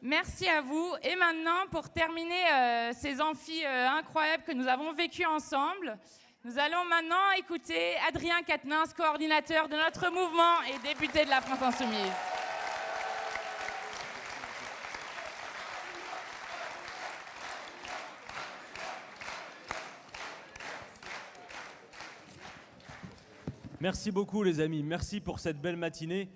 Merci à vous. Et maintenant, pour terminer ces amphis incroyables que nous avons vécus ensemble, nous allons maintenant écouter Adrien Quatennens, coordinateur de notre mouvement et député de la France Insoumise. Merci beaucoup les amis, merci pour cette belle matinée.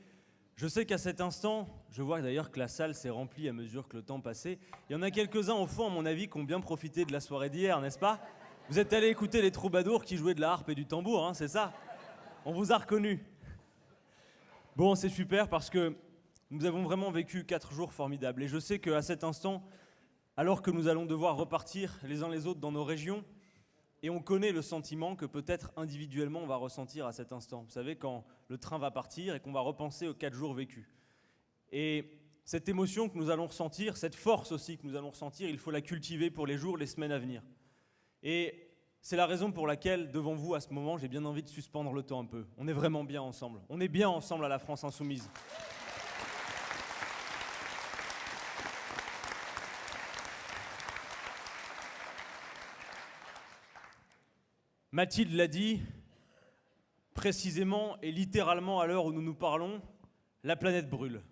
Je sais qu'à cet instant, je vois d'ailleurs que la salle s'est remplie à mesure que le temps passait. Il y en a quelques-uns au fond, à mon avis, qui ont bien profité de la soirée d'hier, n'est-ce pas? Vous êtes allés écouter les troubadours qui jouaient de la harpe et du tambour, hein, c'est ça? On vous a reconnus. Bon, c'est super parce que nous avons vraiment vécu 4 jours formidables. Et je sais qu'à cet instant, alors que nous allons devoir repartir les uns les autres dans nos régions, et on connaît le sentiment que peut-être individuellement on va ressentir à cet instant. Vous savez, quand le train va partir et qu'on va repenser aux 4 jours vécus. Et cette émotion que nous allons ressentir, cette force aussi que nous allons ressentir, il faut la cultiver pour les jours, les semaines à venir. Et c'est la raison pour laquelle, devant vous, à ce moment, j'ai bien envie de suspendre le temps un peu. On est vraiment bien ensemble. On est bien ensemble à la France Insoumise. Mathilde l'a dit, précisément et littéralement à l'heure où nous nous parlons, la planète brûle.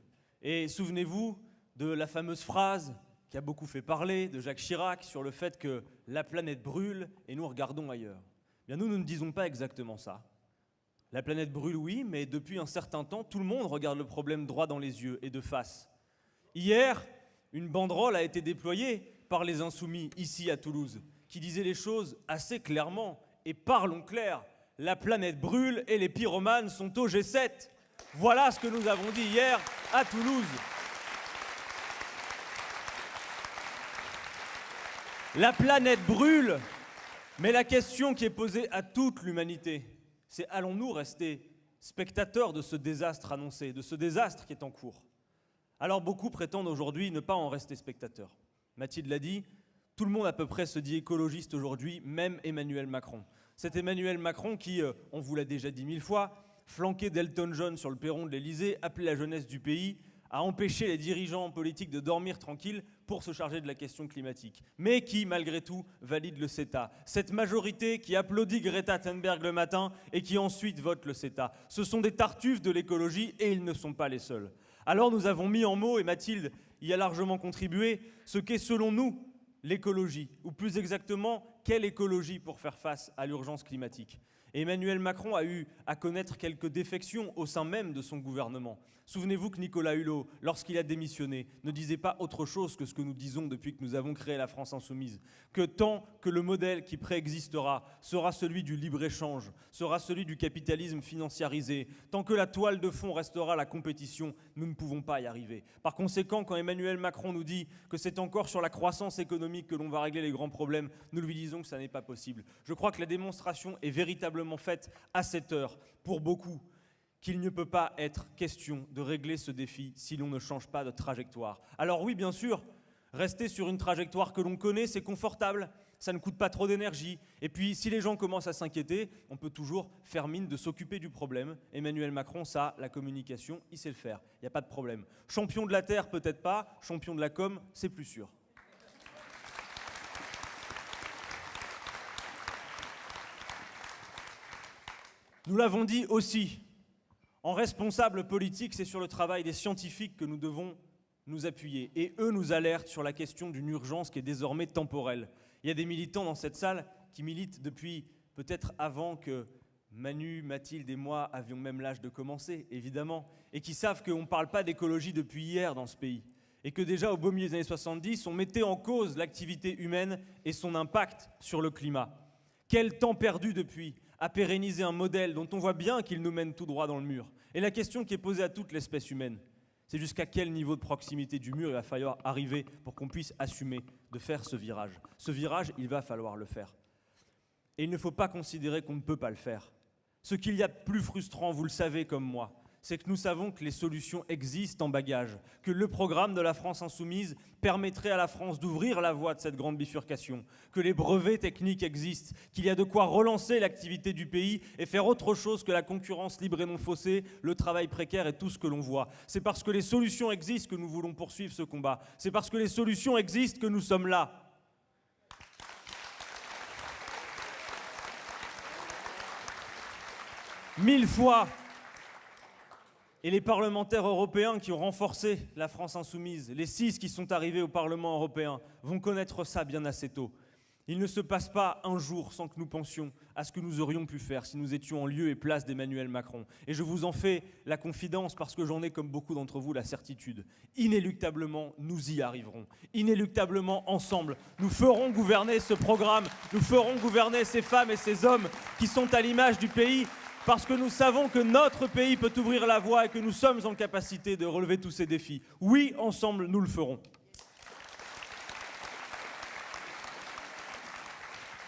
Et souvenez-vous de la fameuse phrase qui a beaucoup fait parler de Jacques Chirac sur le fait que la planète brûle et nous regardons ailleurs. Bien, nous ne disons pas exactement ça. La planète brûle, oui, mais depuis un certain temps, tout le monde regarde le problème droit dans les yeux et de face. Hier, une banderole a été déployée par les Insoumis ici à Toulouse, qui disait les choses assez clairement. Et parlons clair, la planète brûle et les pyromanes sont au G7. Voilà ce que nous avons dit hier à Toulouse. La planète brûle, mais la question qui est posée à toute l'humanité, c'est allons-nous rester spectateurs de ce désastre annoncé, de ce désastre qui est en cours? Alors beaucoup prétendent aujourd'hui ne pas en rester spectateurs. Mathilde l'a dit, tout le monde à peu près se dit écologiste aujourd'hui, même Emmanuel Macron. C'est Emmanuel Macron qui, on vous l'a déjà dit 1000 fois, flanqué d'Elton John sur le perron de l'Élysée, appelé la jeunesse du pays à empêcher les dirigeants politiques de dormir tranquilles pour se charger de la question climatique. Mais qui, malgré tout, valide le CETA. Cette majorité qui applaudit Greta Thunberg le matin et qui ensuite vote le CETA. Ce sont des tartuffes de l'écologie et ils ne sont pas les seuls. Alors nous avons mis en mots, et Mathilde y a largement contribué, ce qu'est selon nous l'écologie, ou plus exactement, quelle écologie pour faire face à l'urgence climatique. Et Emmanuel Macron a eu à connaître quelques défections au sein même de son gouvernement. Souvenez-vous que Nicolas Hulot, lorsqu'il a démissionné, ne disait pas autre chose que ce que nous disons depuis que nous avons créé la France Insoumise. Que tant que le modèle qui préexistera sera celui du libre-échange, sera celui du capitalisme financiarisé, tant que la toile de fond restera la compétition, nous ne pouvons pas y arriver. Par conséquent, quand Emmanuel Macron nous dit que c'est encore sur la croissance économique que l'on va régler les grands problèmes, nous lui disons que ça n'est pas possible. Je crois que la démonstration est véritablement faite à cette heure, pour beaucoup, qu'il ne peut pas être question de régler ce défi si l'on ne change pas de trajectoire. Alors oui, bien sûr, rester sur une trajectoire que l'on connaît, c'est confortable, ça ne coûte pas trop d'énergie. Et puis, si les gens commencent à s'inquiéter, on peut toujours faire mine de s'occuper du problème. Emmanuel Macron, ça, la communication, il sait le faire, il n'y a pas de problème. Champion de la Terre, peut-être pas, champion de la com, c'est plus sûr. Nous l'avons dit aussi, en responsable politique, c'est sur le travail des scientifiques que nous devons nous appuyer. Et eux nous alertent sur la question d'une urgence qui est désormais temporelle. Il y a des militants dans cette salle qui militent depuis peut-être avant que Manu, Mathilde et moi avions même l'âge de commencer, évidemment, et qui savent qu'on ne parle pas d'écologie depuis hier dans ce pays. Et que déjà au beau milieu des années 70, on mettait en cause l'activité humaine et son impact sur le climat. Quel temps perdu depuis à pérenniser un modèle dont on voit bien qu'il nous mène tout droit dans le mur. Et la question qui est posée à toute l'espèce humaine, c'est jusqu'à quel niveau de proximité du mur il va falloir arriver pour qu'on puisse assumer de faire ce virage. Ce virage, il va falloir le faire. Et il ne faut pas considérer qu'on ne peut pas le faire. Ce qu'il y a de plus frustrant, vous le savez comme moi, c'est que nous savons que les solutions existent en bagage, que le programme de la France insoumise permettrait à la France d'ouvrir la voie de cette grande bifurcation, que les brevets techniques existent, qu'il y a de quoi relancer l'activité du pays et faire autre chose que la concurrence libre et non faussée, le travail précaire et tout ce que l'on voit. C'est parce que les solutions existent que nous voulons poursuivre ce combat. C'est parce que les solutions existent que nous sommes là. 1000 fois. Et les parlementaires européens qui ont renforcé la France insoumise, les 6 qui sont arrivés au Parlement européen, vont connaître ça bien assez tôt. Il ne se passe pas un jour sans que nous pensions à ce que nous aurions pu faire si nous étions en lieu et place d'Emmanuel Macron. Et je vous en fais la confidence parce que j'en ai, comme beaucoup d'entre vous, la certitude. Inéluctablement, nous y arriverons. Inéluctablement, ensemble, nous ferons gouverner ce programme, nous ferons gouverner ces femmes et ces hommes qui sont à l'image du pays, parce que nous savons que notre pays peut ouvrir la voie et que nous sommes en capacité de relever tous ces défis. Oui, ensemble, nous le ferons.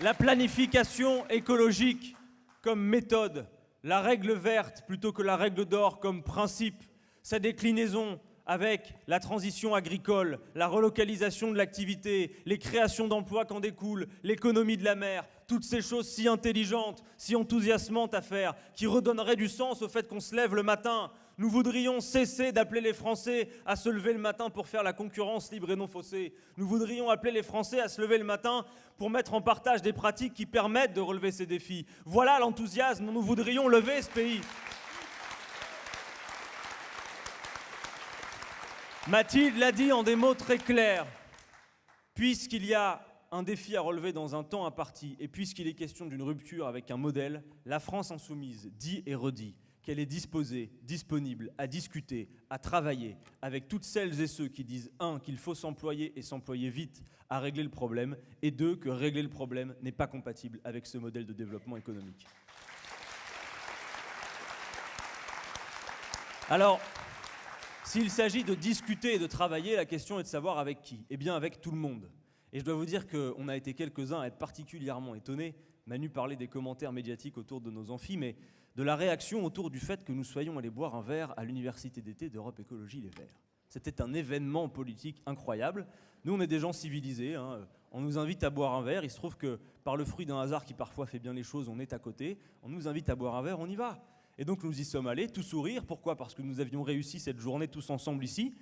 La planification écologique comme méthode, la règle verte plutôt que la règle d'or comme principe, sa déclinaison avec la transition agricole, la relocalisation de l'activité, les créations d'emplois qu'en découlent, l'économie de la mer, toutes ces choses si intelligentes, si enthousiasmantes à faire, qui redonneraient du sens au fait qu'on se lève le matin. Nous voudrions cesser d'appeler les Français à se lever le matin pour faire la concurrence libre et non faussée. Nous voudrions appeler les Français à se lever le matin pour mettre en partage des pratiques qui permettent de relever ces défis. Voilà l'enthousiasme dont nous voudrions lever ce pays. Mathilde l'a dit en des mots très clairs. Puisqu'il y a un défi à relever dans un temps imparti, et puisqu'il est question d'une rupture avec un modèle, la France insoumise dit et redit qu'elle est disposée, disponible à discuter, à travailler avec toutes celles et ceux qui disent 1. Qu'il faut s'employer et s'employer vite à régler le problème, et 2. Que régler le problème n'est pas compatible avec ce modèle de développement économique. Alors, s'il s'agit de discuter et de travailler, la question est de savoir avec qui. Eh bien avec tout le monde. Et je dois vous dire qu'on a été quelques-uns à être particulièrement étonnés. Manu parlait des commentaires médiatiques autour de nos amphis, mais de la réaction autour du fait que nous soyons allés boire un verre à l'université d'été d'Europe Écologie Les Verts. C'était un événement politique incroyable. Nous, on est des gens civilisés, hein. On nous invite à boire un verre. Il se trouve que par le fruit d'un hasard qui parfois fait bien les choses, on est à côté. On nous invite à boire un verre, on y va. Et donc nous y sommes allés, tout sourire. Pourquoi ? Parce que nous avions réussi cette journée tous ensemble ici.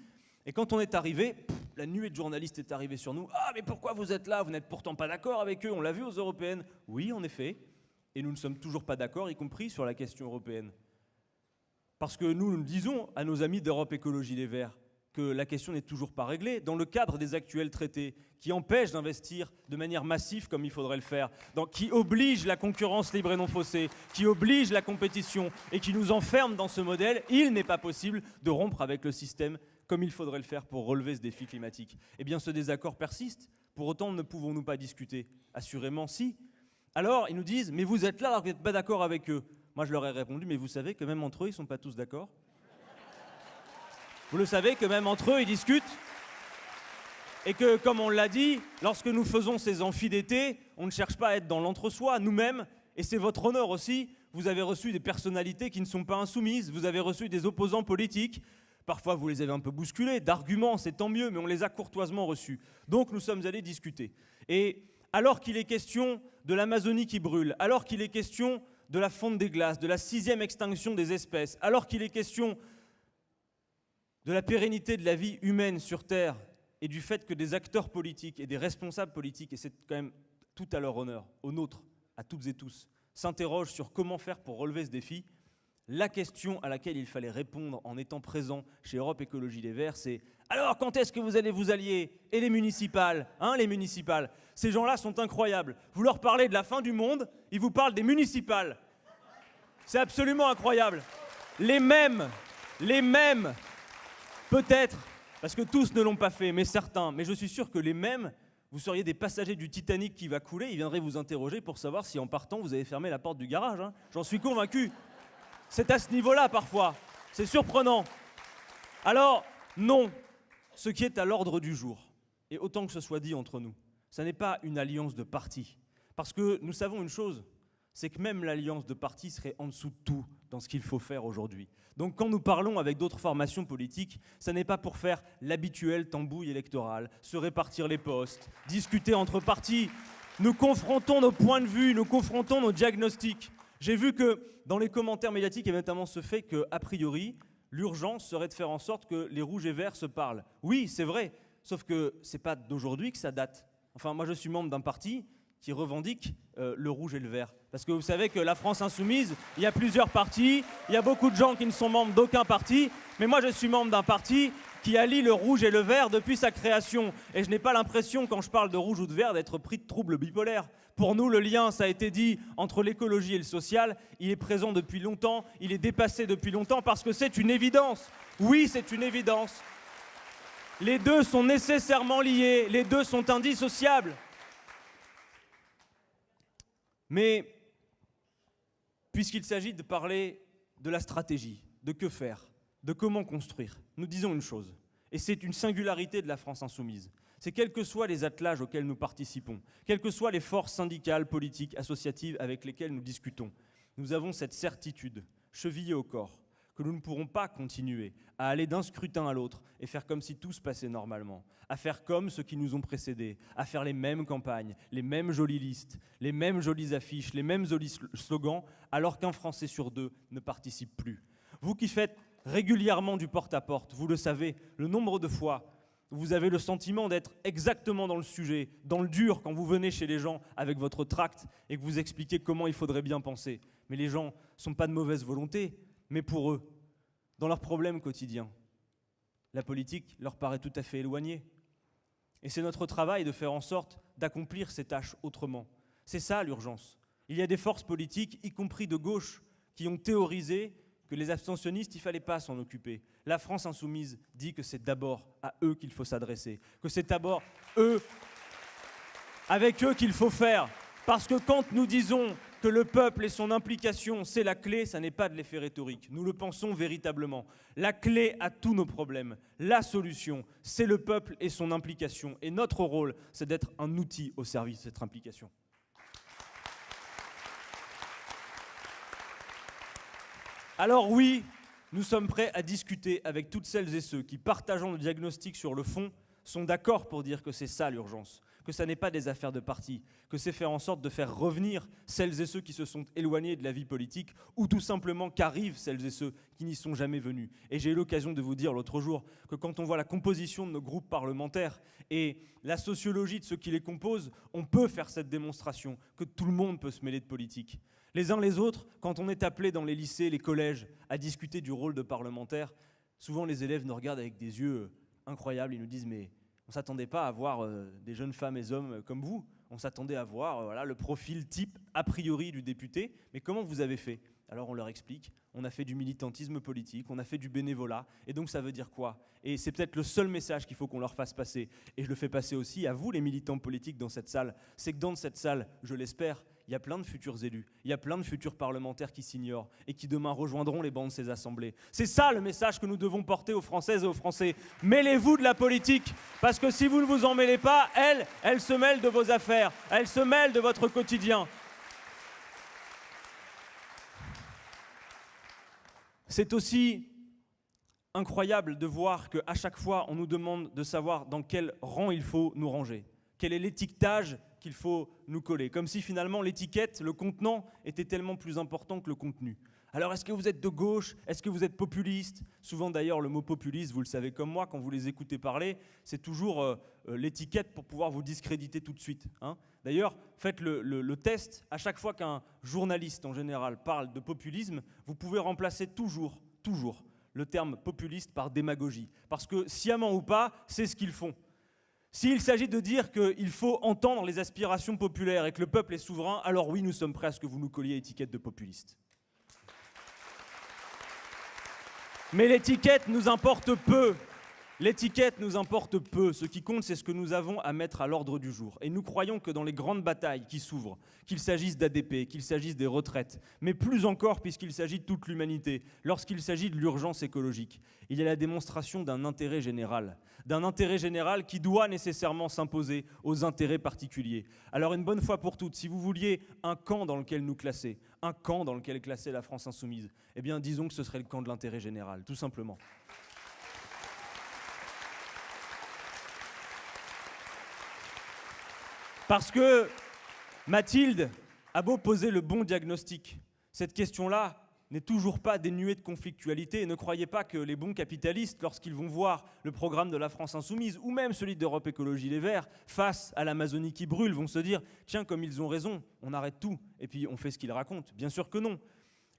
Et quand on est arrivé, la nuée de journalistes est arrivée sur nous. « Ah, mais pourquoi vous êtes là ? Vous n'êtes pourtant pas d'accord avec eux, on l'a vu aux européennes. » Oui, en effet. Et nous ne sommes toujours pas d'accord, y compris sur la question européenne. Parce que nous disons à nos amis d'Europe Écologie Les Verts que la question n'est toujours pas réglée dans le cadre des actuels traités qui empêchent d'investir de manière massive comme il faudrait le faire, qui obligent la concurrence libre et non faussée, qui obligent la compétition et qui nous enferment dans ce modèle. Il n'est pas possible de rompre avec le système comme il faudrait le faire pour relever ce défi climatique. Eh bien, ce désaccord persiste. Pour autant, ne pouvons-nous pas discuter ? Assurément, si. Alors, ils nous disent « Mais vous êtes là alors que vous n'êtes pas d'accord avec eux ». Moi, je leur ai répondu « Mais vous savez que même entre eux, ils ne sont pas tous d'accord ?» Vous le savez que même entre eux, ils discutent. Et que, comme on l'a dit, lorsque nous faisons ces amphis d'été, on ne cherche pas à être dans l'entre-soi, nous-mêmes, et c'est votre honneur aussi, vous avez reçu des personnalités qui ne sont pas insoumises, vous avez reçu des opposants politiques, parfois vous les avez un peu bousculés, d'arguments, c'est tant mieux, mais on les a courtoisement reçus. Donc nous sommes allés discuter. Et alors qu'il est question de l'Amazonie qui brûle, alors qu'il est question de la fonte des glaces, de la 6e extinction des espèces, alors qu'il est question de la pérennité de la vie humaine sur Terre et du fait que des acteurs politiques et des responsables politiques, et c'est quand même tout à leur honneur, au nôtre, à toutes et tous, s'interrogent sur comment faire pour relever ce défi, la question à laquelle il fallait répondre en étant présent chez Europe Écologie Les Verts, c'est « Alors, quand est-ce que vous allez vous allier ?» Et les municipales, les municipales, ces gens-là sont incroyables. Vous leur parlez de la fin du monde, ils vous parlent des municipales. C'est absolument incroyable. Les mêmes, peut-être, parce que tous ne l'ont pas fait, mais certains. Mais je suis sûr que les mêmes, vous seriez des passagers du Titanic qui va couler, ils viendraient vous interroger pour savoir si en partant, vous avez fermé la porte du garage. J'en suis convaincu. C'est à ce niveau-là parfois. C'est surprenant. Alors, non, ce qui est à l'ordre du jour, et autant que ce soit dit entre nous, ça n'est pas une alliance de partis. Parce que nous savons une chose, c'est que même l'alliance de partis serait en dessous de tout dans dans ce qu'il faut faire aujourd'hui. Donc quand nous parlons avec d'autres formations politiques, ça n'est pas pour faire l'habituelle tambouille électorale, se répartir les postes, discuter entre partis. Nous confrontons nos points de vue, nous confrontons nos diagnostics. J'ai vu que dans les commentaires médiatiques, il y avait notamment ce fait qu'a priori, l'urgence serait de faire en sorte que les rouges et verts se parlent. Oui, c'est vrai, sauf que ce n'est pas d'aujourd'hui que ça date. Enfin, moi je suis membre d'un parti qui revendique le rouge et le vert. Parce que vous savez que la France Insoumise, il y a plusieurs partis, il y a beaucoup de gens qui ne sont membres d'aucun parti, mais moi je suis membre d'un parti qui allie le rouge et le vert depuis sa création. Et je n'ai pas l'impression, quand je parle de rouge ou de vert, d'être pris de troubles bipolaires. Pour nous, le lien, ça a été dit, entre l'écologie et le social, il est présent depuis longtemps, il est dépassé depuis longtemps, parce que c'est une évidence. Oui, c'est une évidence. Les deux sont nécessairement liés, les deux sont indissociables. Mais puisqu'il s'agit de parler de la stratégie, de que faire, de comment construire, nous disons une chose, et c'est une singularité de la France insoumise, c'est quels que soient les attelages auxquels nous participons, quelles que soient les forces syndicales, politiques, associatives avec lesquelles nous discutons, nous avons cette certitude, chevillée au corps, que nous ne pourrons pas continuer à aller d'un scrutin à l'autre et faire comme si tout se passait normalement, à faire comme ceux qui nous ont précédés, à faire les mêmes campagnes, les mêmes jolies listes, les mêmes jolies affiches, les mêmes jolis slogans, alors qu'un Français sur deux ne participe plus. Vous qui faites régulièrement du porte-à-porte, vous le savez, le nombre de fois où vous avez le sentiment d'être exactement dans le sujet, dans le dur, quand vous venez chez les gens avec votre tract et que vous expliquez comment il faudrait bien penser. Mais les gens ne sont pas de mauvaise volonté, mais pour eux, dans leurs problèmes quotidiens, la politique leur paraît tout à fait éloignée. Et c'est notre travail de faire en sorte d'accomplir ces tâches autrement. C'est ça l'urgence. Il y a des forces politiques, y compris de gauche, qui ont théorisé que les abstentionnistes, il ne fallait pas s'en occuper. La France insoumise dit que c'est d'abord à eux qu'il faut s'adresser, que c'est d'abord avec eux qu'il faut faire. Parce que quand nous disons que le peuple et son implication, c'est la clé, ça n'est pas de l'effet rhétorique. Nous le pensons véritablement. La clé à tous nos problèmes, la solution, c'est le peuple et son implication. Et notre rôle, c'est d'être un outil au service de cette implication. Alors oui, nous sommes prêts à discuter avec toutes celles et ceux qui, partageant le diagnostic sur le fond, sont d'accord pour dire que c'est ça l'urgence, que ça n'est pas des affaires de parti, que c'est faire en sorte de faire revenir celles et ceux qui se sont éloignés de la vie politique ou tout simplement qu'arrivent celles et ceux qui n'y sont jamais venus. Et j'ai eu l'occasion de vous dire l'autre jour que quand on voit la composition de nos groupes parlementaires et la sociologie de ceux qui les composent, on peut faire cette démonstration que tout le monde peut se mêler de politique. Les uns les autres, quand on est appelé dans les lycées, les collèges, à discuter du rôle de parlementaire, souvent les élèves nous regardent avec des yeux incroyables, ils nous disent « mais on ne s'attendait pas à voir des jeunes femmes et hommes comme vous, on s'attendait à voir le profil type a priori du député, mais comment vous avez fait ?» Alors on leur explique, on a fait du militantisme politique, on a fait du bénévolat, et donc ça veut dire quoi? Et c'est peut-être le seul message qu'il faut qu'on leur fasse passer, et je le fais passer aussi à vous les militants politiques dans cette salle, c'est que dans cette salle, je l'espère, il y a plein de futurs élus, il y a plein de futurs parlementaires qui s'ignorent et qui demain rejoindront les bancs de ces assemblées. C'est ça le message que nous devons porter aux Françaises et aux Français. Mêlez-vous de la politique, parce que si vous ne vous en mêlez pas, elle se mêle de vos affaires, elle se mêle de votre quotidien. C'est aussi incroyable de voir qu'à chaque fois, on nous demande de savoir dans quel rang il faut nous ranger. Quel est l'étiquetage qu'il faut nous coller, comme si finalement l'étiquette, le contenant, était tellement plus important que le contenu. Alors est-ce que vous êtes de gauche? Est-ce que vous êtes populiste? Souvent d'ailleurs le mot populiste, vous le savez comme moi, quand vous les écoutez parler, c'est toujours l'étiquette pour pouvoir vous discréditer tout de suite. Hein. D'ailleurs, faites le test, à chaque fois qu'un journaliste en général parle de populisme, vous pouvez remplacer toujours le terme populiste par démagogie. Parce que sciemment ou pas, c'est ce qu'ils font. S'il s'agit de dire qu'il faut entendre les aspirations populaires et que le peuple est souverain, alors oui, nous sommes prêts à ce que vous nous colliez l'étiquette de populiste. Mais l'étiquette nous importe peu. L'étiquette nous importe peu, ce qui compte c'est ce que nous avons à mettre à l'ordre du jour. Et nous croyons que dans les grandes batailles qui s'ouvrent, qu'il s'agisse d'ADP, qu'il s'agisse des retraites, mais plus encore puisqu'il s'agit de toute l'humanité, lorsqu'il s'agit de l'urgence écologique, il y a la démonstration d'un intérêt général qui doit nécessairement s'imposer aux intérêts particuliers. Alors une bonne fois pour toutes, si vous vouliez un camp dans lequel nous classer, un camp dans lequel classer la France insoumise, eh bien disons que ce serait le camp de l'intérêt général, tout simplement. Parce que Mathilde a beau poser le bon diagnostic, cette question-là n'est toujours pas dénuée de conflictualité. Et ne croyez pas que les bons capitalistes, lorsqu'ils vont voir le programme de la France insoumise, ou même celui d'Europe Écologie Les Verts, face à l'Amazonie qui brûle, vont se dire « Tiens, comme ils ont raison, on arrête tout, et puis on fait ce qu'ils racontent ». Bien sûr que non.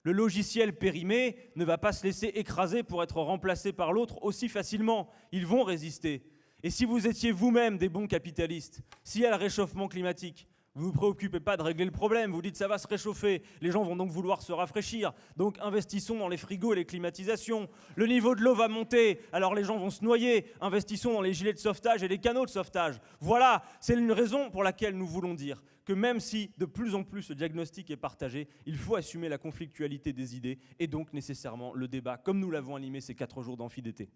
Le logiciel périmé ne va pas se laisser écraser pour être remplacé par l'autre aussi facilement. Ils vont résister. Et si vous étiez vous-même des bons capitalistes, s'il y a le réchauffement climatique, vous ne vous préoccupez pas de régler le problème, vous dites ça va se réchauffer, les gens vont donc vouloir se rafraîchir, donc investissons dans les frigos et les climatisations. Le niveau de l'eau va monter, alors les gens vont se noyer, investissons dans les gilets de sauvetage et les canaux de sauvetage. Voilà, c'est une raison pour laquelle nous voulons dire que même si de plus en plus le diagnostic est partagé, il faut assumer la conflictualité des idées et donc nécessairement le débat, comme nous l'avons animé ces 4 jours d'amphi d'été.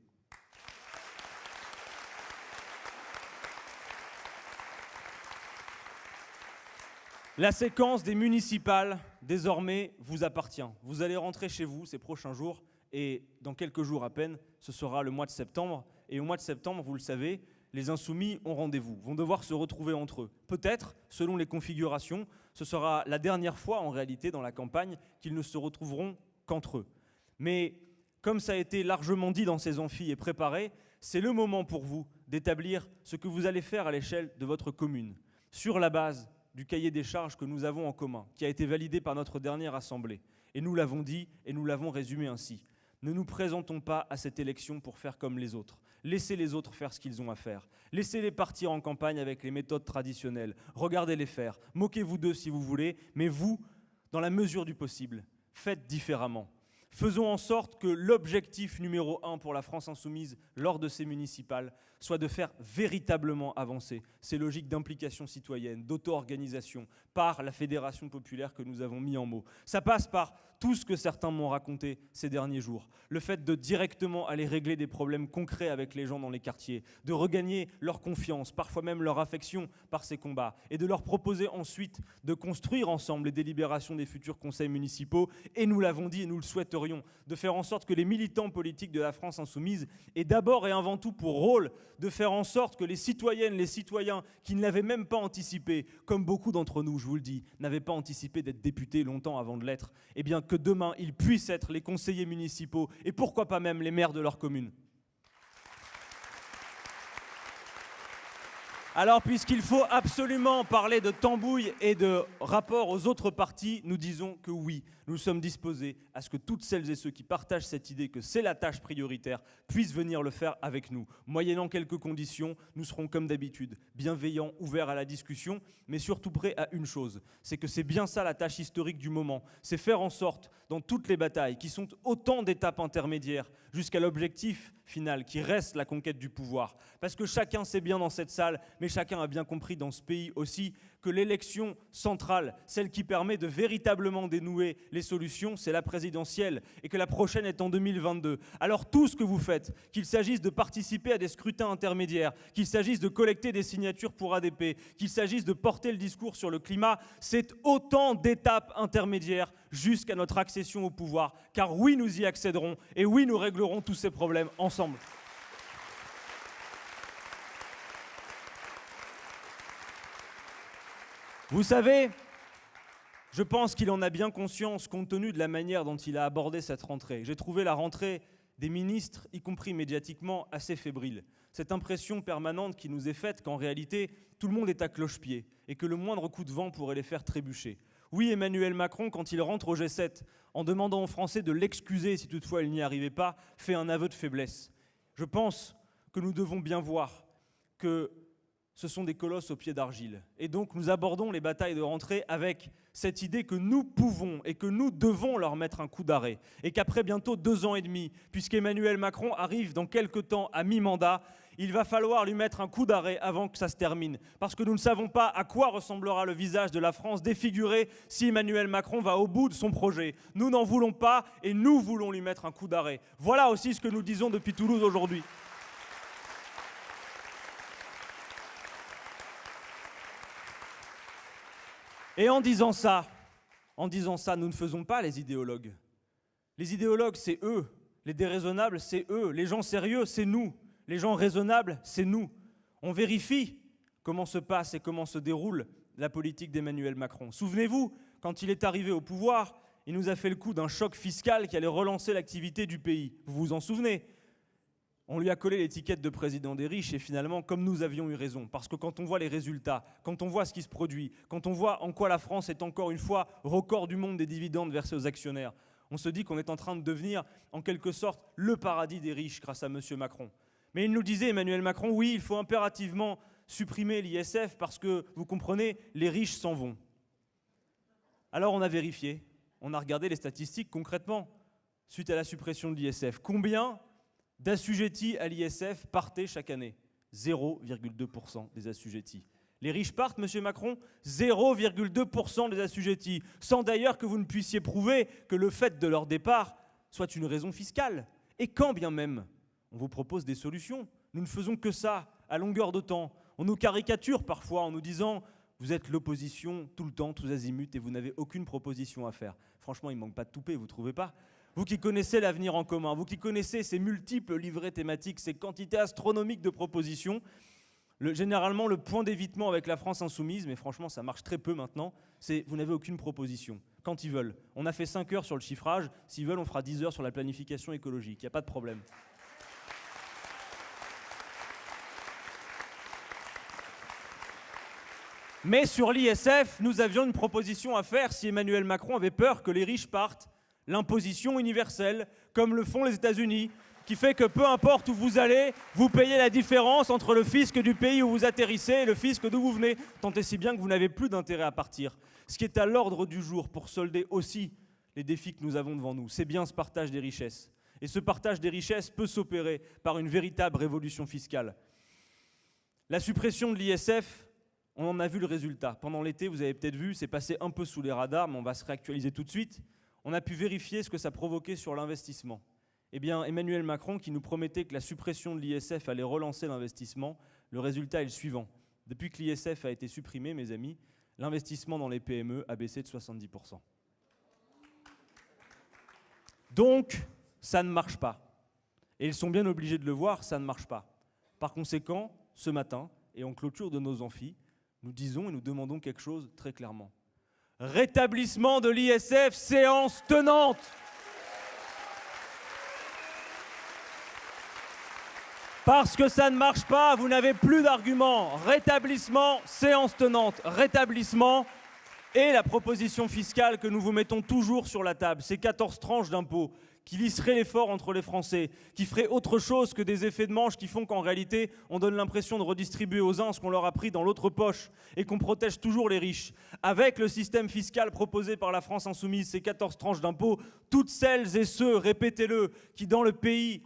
La séquence des municipales, désormais, vous appartient. Vous allez rentrer chez vous ces prochains jours et dans quelques jours à peine, ce sera le mois de septembre. Et au mois de septembre, vous le savez, les insoumis ont rendez-vous, vont devoir se retrouver entre eux. Peut-être, selon les configurations, ce sera la dernière fois en réalité dans la campagne qu'ils ne se retrouveront qu'entre eux. Mais comme ça a été largement dit dans ces amphis et préparé, c'est le moment pour vous d'établir ce que vous allez faire à l'échelle de votre commune, sur la base du cahier des charges que nous avons en commun, qui a été validé par notre dernière assemblée. Et nous l'avons dit et nous l'avons résumé ainsi. Ne nous présentons pas à cette élection pour faire comme les autres. Laissez les autres faire ce qu'ils ont à faire. Laissez-les partir en campagne avec les méthodes traditionnelles. Regardez-les faire. Moquez-vous d'eux si vous voulez, mais vous, dans la mesure du possible, faites différemment. Faisons en sorte que l'objectif numéro 1 pour la France insoumise lors de ces municipales soit de faire véritablement avancer ces logiques d'implication citoyenne, d'auto-organisation par la fédération populaire que nous avons mis en mots. Ça passe par tout ce que certains m'ont raconté ces derniers jours. Le fait de directement aller régler des problèmes concrets avec les gens dans les quartiers, de regagner leur confiance, parfois même leur affection par ces combats, et de leur proposer ensuite de construire ensemble les délibérations des futurs conseils municipaux. Et nous l'avons dit et nous le souhaiterions, de faire en sorte que les militants politiques de la France insoumise aient d'abord et avant tout pour rôle de faire en sorte que les citoyennes, les citoyens qui ne l'avaient même pas anticipé, comme beaucoup d'entre nous, je vous le dis, n'avaient pas anticipé d'être députés longtemps avant de l'être, eh bien que demain, ils puissent être les conseillers municipaux et pourquoi pas même les maires de leur commune. Alors, puisqu'il faut absolument parler de tambouille et de rapport aux autres partis, nous disons que oui, nous sommes disposés à ce que toutes celles et ceux qui partagent cette idée que c'est la tâche prioritaire puissent venir le faire avec nous. Moyennant quelques conditions, nous serons comme d'habitude bienveillants, ouverts à la discussion, mais surtout prêts à une chose, c'est que c'est bien ça la tâche historique du moment, c'est faire en sorte, dans toutes les batailles, qui sont autant d'étapes intermédiaires, jusqu'à l'objectif final, qui reste la conquête du pouvoir. Parce que chacun sait bien dans cette salle, mais chacun a bien compris dans ce pays aussi, que l'élection centrale, celle qui permet de véritablement dénouer les solutions, c'est la présidentielle, et que la prochaine est en 2022. Alors tout ce que vous faites, qu'il s'agisse de participer à des scrutins intermédiaires, qu'il s'agisse de collecter des signatures pour ADP, qu'il s'agisse de porter le discours sur le climat, c'est autant d'étapes intermédiaires jusqu'à notre accession au pouvoir. Car oui, nous y accéderons, et oui, nous réglerons tous ces problèmes ensemble. Vous savez, je pense qu'il en a bien conscience compte tenu de la manière dont il a abordé cette rentrée. J'ai trouvé la rentrée des ministres, y compris médiatiquement, assez fébrile. Cette impression permanente qui nous est faite qu'en réalité, tout le monde est à cloche-pied et que le moindre coup de vent pourrait les faire trébucher. Oui, Emmanuel Macron, quand il rentre au G7, en demandant aux Français de l'excuser si toutefois il n'y arrivait pas, fait un aveu de faiblesse. Je pense que nous devons bien voir que ce sont des colosses aux pieds d'argile. Et donc nous abordons les batailles de rentrée avec cette idée que nous pouvons et que nous devons leur mettre un coup d'arrêt. Et qu'après bientôt 2 ans et demi, puisqu'Emmanuel Macron arrive dans quelques temps à mi-mandat, il va falloir lui mettre un coup d'arrêt avant que ça se termine. Parce que nous ne savons pas à quoi ressemblera le visage de la France défiguré si Emmanuel Macron va au bout de son projet. Nous n'en voulons pas et nous voulons lui mettre un coup d'arrêt. Voilà aussi ce que nous disons depuis Toulouse aujourd'hui. Et en disant ça, nous ne faisons pas les idéologues. Les idéologues, c'est eux. Les déraisonnables, c'est eux. Les gens sérieux, c'est nous. Les gens raisonnables, c'est nous. On vérifie comment se passe et comment se déroule la politique d'Emmanuel Macron. Souvenez-vous, quand il est arrivé au pouvoir, il nous a fait le coup d'un choc fiscal qui allait relancer l'activité du pays. Vous vous en souvenez ? On lui a collé l'étiquette de président des riches et finalement, comme nous avions eu raison, parce que quand on voit les résultats, quand on voit ce qui se produit, quand on voit en quoi la France est encore une fois record du monde des dividendes versés aux actionnaires, on se dit qu'on est en train de devenir en quelque sorte le paradis des riches grâce à M. Macron. Mais il nous disait, Emmanuel Macron, oui, il faut impérativement supprimer l'ISF parce que, vous comprenez, les riches s'en vont. Alors on a vérifié, on a regardé les statistiques concrètement suite à la suppression de l'ISF. Combien d'assujettis à l'ISF partaient chaque année ? 0,2% des assujettis. Les riches partent, M. Macron, 0,2% des assujettis, sans d'ailleurs que vous ne puissiez prouver que le fait de leur départ soit une raison fiscale. Et quand bien même, on vous propose des solutions. Nous ne faisons que ça, à longueur de temps. On nous caricature parfois en nous disant « vous êtes l'opposition tout le temps, tous azimuts, et vous n'avez aucune proposition à faire ». Franchement, il ne manque pas de toupet, vous ne trouvez pas ? Vous qui connaissez l'avenir en commun, vous qui connaissez ces multiples livrets thématiques, ces quantités astronomiques de propositions, généralement le point d'évitement avec la France insoumise, mais franchement ça marche très peu maintenant, c'est vous n'avez aucune proposition. Quand ils veulent. On a fait 5 heures sur le chiffrage, s'ils veulent on fera 10 heures sur la planification écologique, il n'y a pas de problème. Mais sur l'ISF, nous avions une proposition à faire si Emmanuel Macron avait peur que les riches partent. L'imposition universelle, comme le font les États-Unis, qui fait que peu importe où vous allez, vous payez la différence entre le fisc du pays où vous atterrissez et le fisc d'où vous venez, tant et si bien que vous n'avez plus d'intérêt à partir. Ce qui est à l'ordre du jour pour solder aussi les défis que nous avons devant nous, c'est bien ce partage des richesses. Et ce partage des richesses peut s'opérer par une véritable révolution fiscale. La suppression de l'ISF, on en a vu le résultat. Pendant l'été, vous avez peut-être vu, c'est passé un peu sous les radars, mais on va se réactualiser tout de suite. On a pu vérifier ce que ça provoquait sur l'investissement. Eh bien, Emmanuel Macron, qui nous promettait que la suppression de l'ISF allait relancer l'investissement, le résultat est le suivant. Depuis que l'ISF a été supprimé, mes amis, l'investissement dans les PME a baissé de 70%. Donc, ça ne marche pas. Et ils sont bien obligés de le voir, ça ne marche pas. Par conséquent, ce matin, et en clôture de nos amphis, nous disons et nous demandons quelque chose très clairement. Rétablissement de l'ISF, séance tenante. Parce que ça ne marche pas, vous n'avez plus d'arguments. Rétablissement, séance tenante, rétablissement. Et la proposition fiscale que nous vous mettons toujours sur la table, ces 14 tranches d'impôts qui lisseraient l'effort entre les Français, qui feraient autre chose que des effets de manche qui font qu'en réalité, on donne l'impression de redistribuer aux uns ce qu'on leur a pris dans l'autre poche et qu'on protège toujours les riches. Avec le système fiscal proposé par la France insoumise, ces 14 tranches d'impôts, toutes celles et ceux, répétez-le, qui dans le pays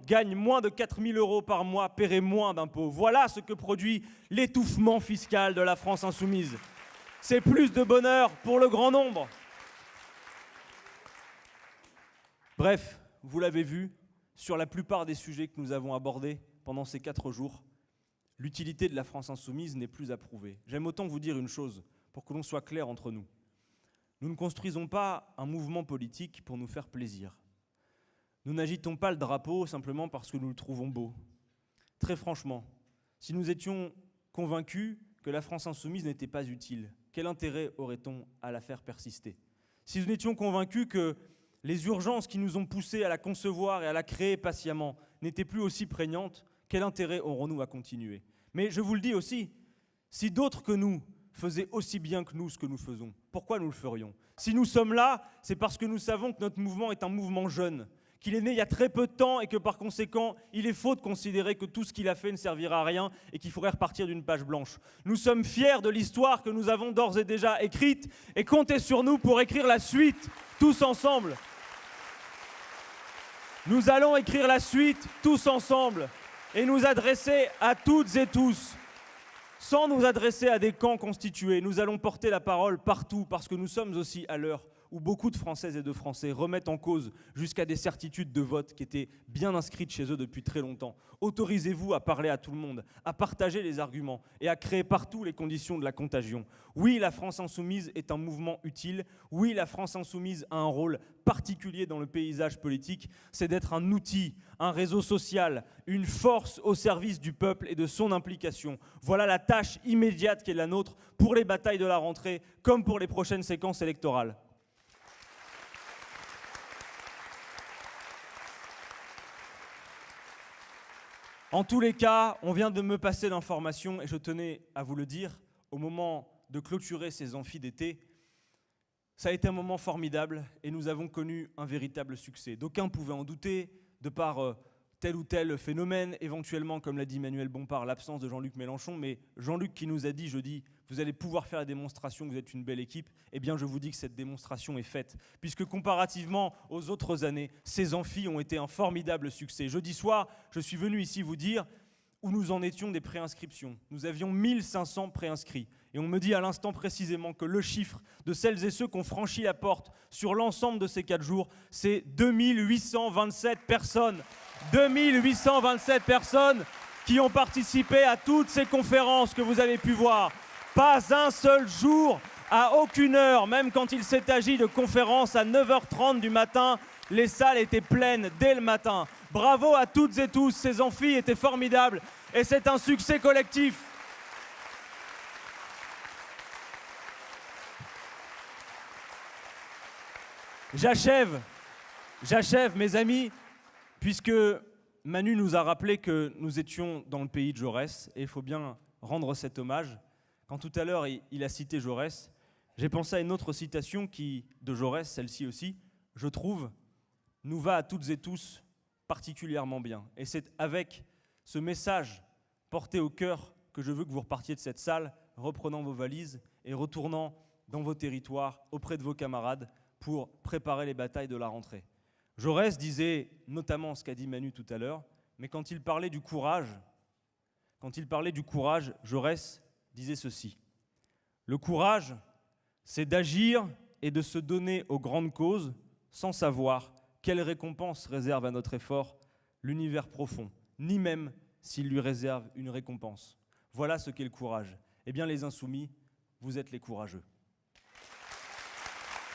gagnent moins de 4 000 € par mois, paieraient moins d'impôts. Voilà ce que produit l'étouffement fiscal de la France insoumise. C'est plus de bonheur pour le grand nombre. Bref, vous l'avez vu, sur la plupart des sujets que nous avons abordés pendant ces 4 jours, l'utilité de la France insoumise n'est plus à prouver. J'aime autant vous dire une chose, pour que l'on soit clair entre nous. Nous ne construisons pas un mouvement politique pour nous faire plaisir. Nous n'agitons pas le drapeau simplement parce que nous le trouvons beau. Très franchement, si nous étions convaincus que la France insoumise n'était pas utile, quel intérêt aurait-on à la faire persister ? Si nous étions convaincus que les urgences qui nous ont poussés à la concevoir et à la créer patiemment n'étaient plus aussi prégnantes, quel intérêt aurons-nous à continuer ? Mais je vous le dis aussi, si d'autres que nous faisaient aussi bien que nous ce que nous faisons, pourquoi nous le ferions ? Si nous sommes là, c'est parce que nous savons que notre mouvement est un mouvement jeune, qu'il est né il y a très peu de temps et que par conséquent, il est faux de considérer que tout ce qu'il a fait ne servira à rien et qu'il faudrait repartir d'une page blanche. Nous sommes fiers de l'histoire que nous avons d'ores et déjà écrite et comptez sur nous pour écrire la suite, tous ensemble. Nous allons écrire la suite, tous ensemble, et nous adresser à toutes et tous. Sans nous adresser à des camps constitués, nous allons porter la parole partout parce que nous sommes aussi à l'heure où beaucoup de Françaises et de Français remettent en cause jusqu'à des certitudes de vote qui étaient bien inscrites chez eux depuis très longtemps. Autorisez-vous à parler à tout le monde, à partager les arguments et à créer partout les conditions de la contagion. Oui, la France insoumise est un mouvement utile. Oui, la France insoumise a un rôle particulier dans le paysage politique. C'est d'être un outil, un réseau social, une force au service du peuple et de son implication. Voilà la tâche immédiate qui est la nôtre pour les batailles de la rentrée comme pour les prochaines séquences électorales. En tous les cas, on vient de me passer l'information et je tenais à vous le dire, au moment de clôturer ces amphis d'été, ça a été un moment formidable et nous avons connu un véritable succès. D'aucuns pouvaient en douter, de par tel ou tel phénomène, éventuellement, comme l'a dit Manuel Bompard, l'absence de Jean-Luc Mélenchon, mais Jean-Luc qui nous a dit jeudi, vous allez pouvoir faire la démonstration que vous êtes une belle équipe, eh bien je vous dis que cette démonstration est faite, puisque comparativement aux autres années, ces amphis ont été un formidable succès. Jeudi soir, je suis venu ici vous dire où nous en étions des préinscriptions. Nous avions 1500 préinscrits. Et on me dit à l'instant précisément que le chiffre de celles et ceux qui ont franchi la porte sur l'ensemble de ces 4 jours, c'est 2827 personnes. 2827 personnes qui ont participé à toutes ces conférences que vous avez pu voir. Pas un seul jour, à aucune heure, même quand il s'est agi de conférences à 9h30 du matin, les salles étaient pleines dès le matin. Bravo à toutes et tous, ces amphis étaient formidables et c'est un succès collectif. J'achève mes amis, puisque Manu nous a rappelé que nous étions dans le pays de Jaurès et il faut bien rendre cet hommage. Quand tout à l'heure il a cité Jaurès, j'ai pensé à une autre citation qui, de Jaurès, celle-ci aussi, je trouve, nous va à toutes et tous particulièrement bien. Et c'est avec ce message porté au cœur que je veux que vous repartiez de cette salle, reprenant vos valises et retournant dans vos territoires, auprès de vos camarades, pour préparer les batailles de la rentrée. Jaurès disait notamment ce qu'a dit Manu tout à l'heure, mais quand il parlait du courage, Jaurès disait ceci. Le courage, c'est d'agir et de se donner aux grandes causes sans savoir quelle récompense réserve à notre effort l'univers profond, ni même s'il lui réserve une récompense. Voilà ce qu'est le courage. Eh bien les insoumis, vous êtes les courageux.